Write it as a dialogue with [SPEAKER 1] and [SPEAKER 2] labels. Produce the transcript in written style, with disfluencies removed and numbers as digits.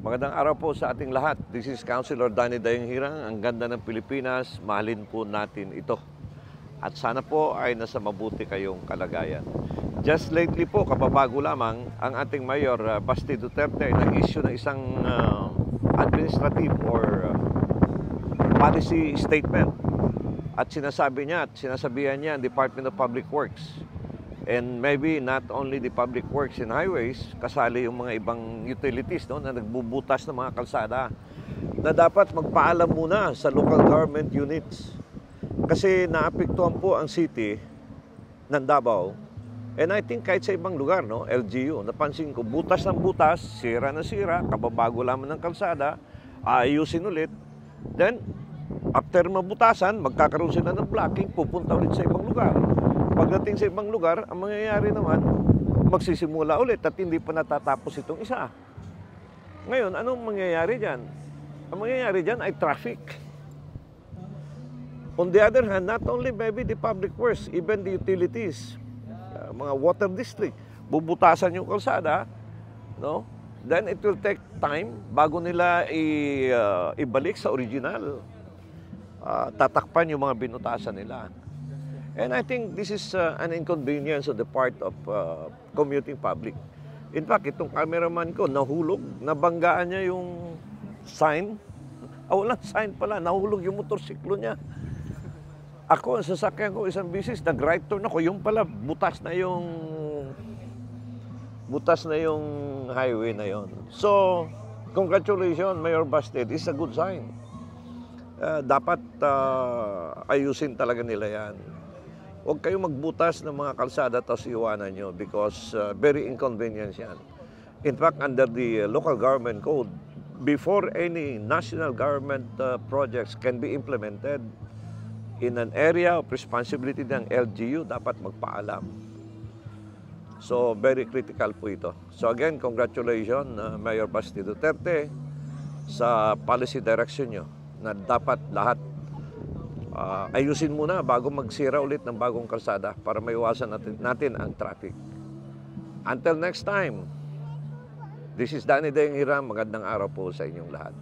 [SPEAKER 1] Magandang araw po sa ating lahat. This is Councilor Danny Dayong Hirang. Ang ganda ng Pilipinas, mahalin po natin ito. At sana po ay nasa mabuti kayong kalagayan. Just lately po, kababago lamang, ang ating Mayor Basti Duterte ay nag-issue ng isang administrative or policy statement. At sinasabi niya at sinasabihan niya ang Department of Public Works. And maybe not only the public works and highways, kasali yung mga ibang utilities na nagbubutas ng mga kalsada na dapat magpaalam muna sa local government units. Kasi naapektuhan po ang city ng Davao. And I think kahit sa ibang lugar, LGU, napansin ko, butas ng butas, sira na sira, kababago lamang ng kalsada, aayusin ulit. Then, after mabutasan, magkakaroon sila ng blocking, pupunta ulit sa ibang lugar. Pagdating sa ibang lugar, ang mangyayari naman, magsisimula ulit at hindi pa natatapos itong isa. Ngayon, anong mangyayari dyan? Ang mangyayari dyan ay traffic. On the other hand, not only maybe the public works, even the utilities, mga water district, bubutasan yung kalsada, then it will take time bago nila ibalik sa original. Tatakpan yung mga binutasan nila. And I think this is an inconvenience on the part of commuting public. In fact, itong cameraman ko, nahulog, nabanggaan niya yung sign. Walang sign pala, nahulog yung motorsiklo niya. Ako, ang sasakyan ko isang bisis, nag-right turn ako, yung pala, butas na yung highway na yon. So, congratulations, Mayor Basti, this is a good sign. Dapat ayusin talaga nila yan. Huwag kayong magbutas ng mga kalsada tapos iwanan nyo because very inconvenience yan. In fact, under the local government code, before any national government projects can be implemented in an area of responsibility ng LGU, dapat magpaalam. So, very critical po ito. So again, congratulations, Mayor Basti Duterte, sa policy direction nyo na dapat lahat ayusin muna bago magsira ulit ng bagong kalsada para maiwasan natin ang traffic. Until next time, this is Danny Dayong Hirang. Magandang araw po sa inyong lahat.